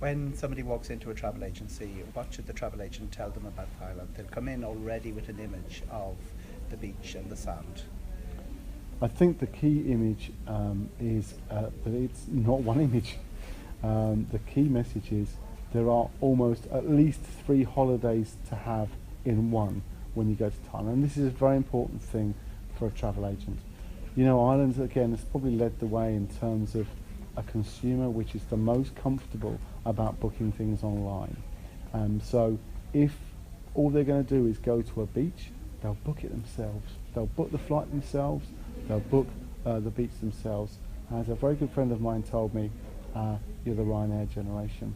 When somebody walks into a travel agency, what should the travel agent tell them about Thailand? They'll come in already with an image of the beach and the sand. I think the key image is that it's not one image. The key message is there are almost at least 3 holidays to have in one when you go to Thailand. And this is a very important thing for a travel agent. You know, Ireland, again, has probably led the way in terms of a consumer which is the most comfortable about booking things online. So if all they're going to do is go to a beach, they'll book it themselves. They'll book the flight themselves, they'll book the beach themselves. As a very good friend of mine told me, you're the Ryanair generation.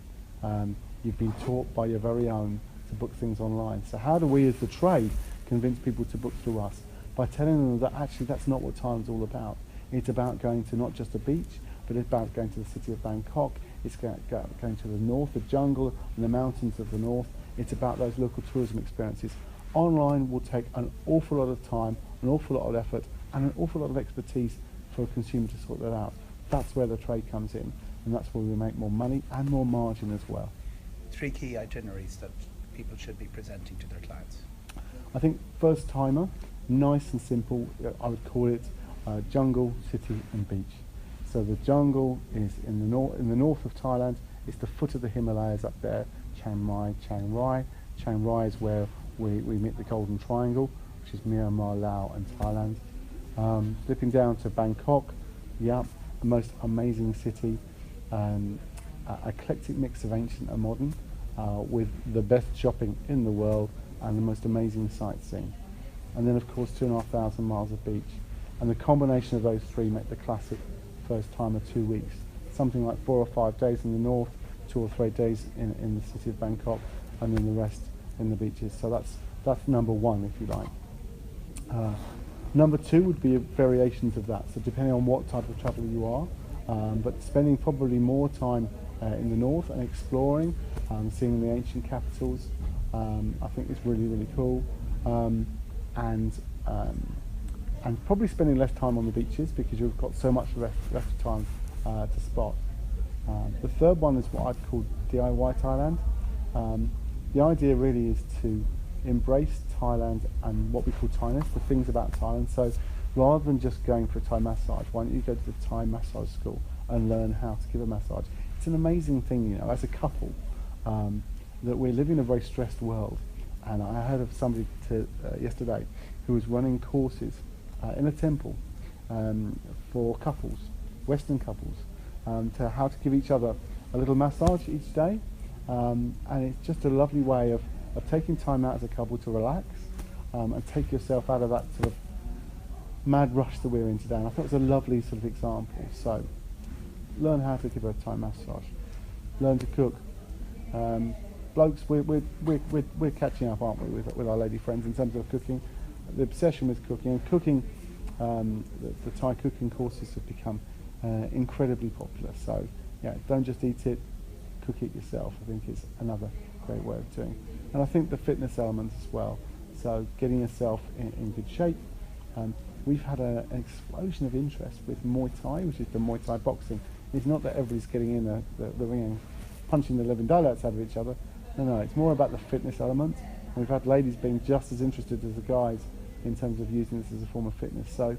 You've been taught by your very own to book things online. So how do we as the trade convince people to book through us? By telling them that actually that's not what Thailand's all about. It's about going to not just a beach, but it's about going to the city of Bangkok. It's going to the north, the jungle and the mountains of the north. It's about those local tourism experiences. Online will take an awful lot of time, an awful lot of effort, and an awful lot of expertise for a consumer to sort that out. That's where the trade comes in, and that's where we make more money and more margin as well. 3 key itineraries that people should be presenting to their clients. I think first timer, nice and simple. I would call it jungle, city and beach. So the jungle is in the north of Thailand. It's the foot of the Himalayas up there, Chiang Mai, Chiang Rai. Chiang Rai is where we meet the Golden Triangle, which is Myanmar, Laos and Thailand. Slipping down to Bangkok, the most amazing city, eclectic mix of ancient and modern, with the best shopping in the world and the most amazing sightseeing. And then of course 2,500 miles of beach. And the combination of those 3 make the classic first time of 2 weeks. Something like 4 or 5 days in the north, 2 or 3 days in the city of Bangkok, and then the rest in the beaches. So that's number 1, if you like. Number 2 would be variations of that. So depending on what type of traveller you are, but spending probably more time in the north and exploring, seeing the ancient capitals, I think is really, really cool. And probably spending less time on the beaches because you've got so much left time to spot. The third one is what I'd call DIY Thailand. The idea really is to embrace Thailand and what we call Thainess, the things about Thailand. So rather than just going for a Thai massage, why don't you go to the Thai massage school and learn how to give a massage? It's an amazing thing, you know, as a couple, that we're living in a very stressed world. And I heard of somebody yesterday who was running courses in a temple for couples, Western couples, to how to give each other a little massage each day. And it's just a lovely way of taking time out as a couple to relax and take yourself out of that sort of mad rush that we're in today. And I thought it was a lovely sort of example. So learn how to give a Thai massage, learn to cook. Blokes, we're catching up, aren't we, with our lady friends in terms of cooking. The obsession with cooking and cooking, the Thai cooking courses have become incredibly popular. So yeah, don't just eat it, cook it yourself. I think it's another great way of doing. And I think the fitness element as well. So getting yourself in good shape. We've had an explosion of interest with Muay Thai, which is the Muay Thai boxing. It's not that everybody's getting in the ring and punching the living daylights out of each other. No, it's more about the fitness element. And we've had ladies being just as interested as the guys in terms of using this as a form of fitness. So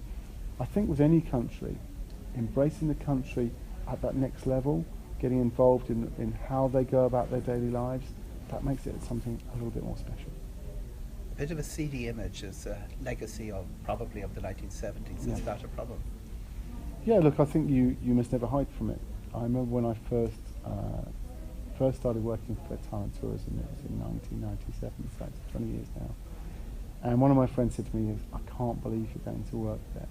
I think with any country, embracing the country at that next level, getting involved in how they go about their daily lives, that makes it something a little bit more special. A bit of a seedy image is a legacy of probably of the 1970s. Yeah. Is that a problem? Yeah, look, I think you must never hide from it. I remember when I first started working for Thailand Tourism, it was in 1997, so it's 20 years now. And one of my friends said to me, I can't believe you're going to work there.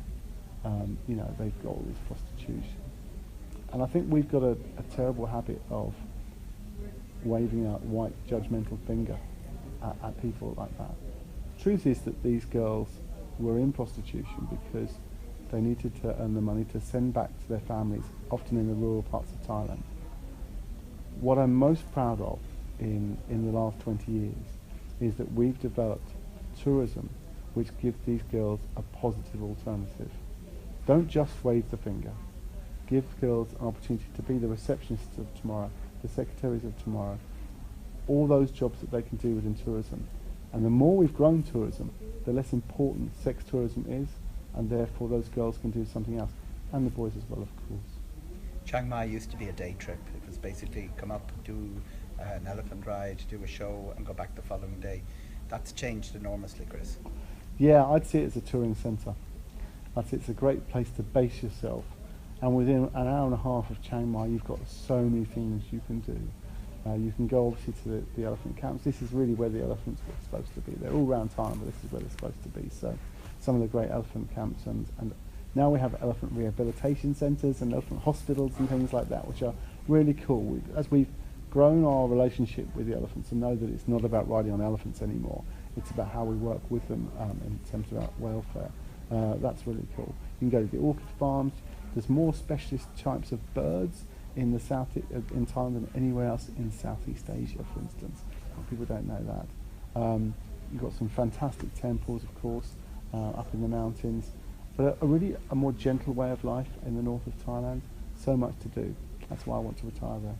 You know, they've got all this prostitution. And I think we've got a terrible habit of waving a white judgmental finger at people like that. Truth is that these girls were in prostitution because they needed to earn the money to send back to their families, often in the rural parts of Thailand. What I'm most proud of in the last 20 years is that we've developed tourism which gives these girls a positive alternative. Don't just wave the finger. Give girls an opportunity to be the receptionists of tomorrow, the secretaries of tomorrow, all those jobs that they can do within tourism. And the more we've grown tourism, the less important sex tourism is, and therefore those girls can do something else, and the boys as well, of course. Chiang Mai used to be a day trip. It was basically come up, do an elephant ride, do a show, and go back the following day. That's changed enormously, Chris. Yeah, I'd see it as a touring centre. I'd say it's a great place to base yourself. And within an hour and a half of Chiang Mai, you've got so many things you can do. You can go obviously to the elephant camps. This is really where the elephants were supposed to be. They're all around Thailand, but this is where they're supposed to be. So some of the great elephant camps, and now we have elephant rehabilitation centres and elephant hospitals and things like that, which are really cool. As we've grown our relationship with the elephants and know that it's not about riding on elephants anymore, it's about how we work with them in terms of our welfare. That's really cool. You can go to the orchid farms. There's more specialist types of birds in the south in Thailand than anywhere else in Southeast Asia, for instance. People don't know that. You've got some fantastic temples, of course, up in the mountains, but a more gentle way of life in the north of Thailand. So much to do. That's why I want to retire there.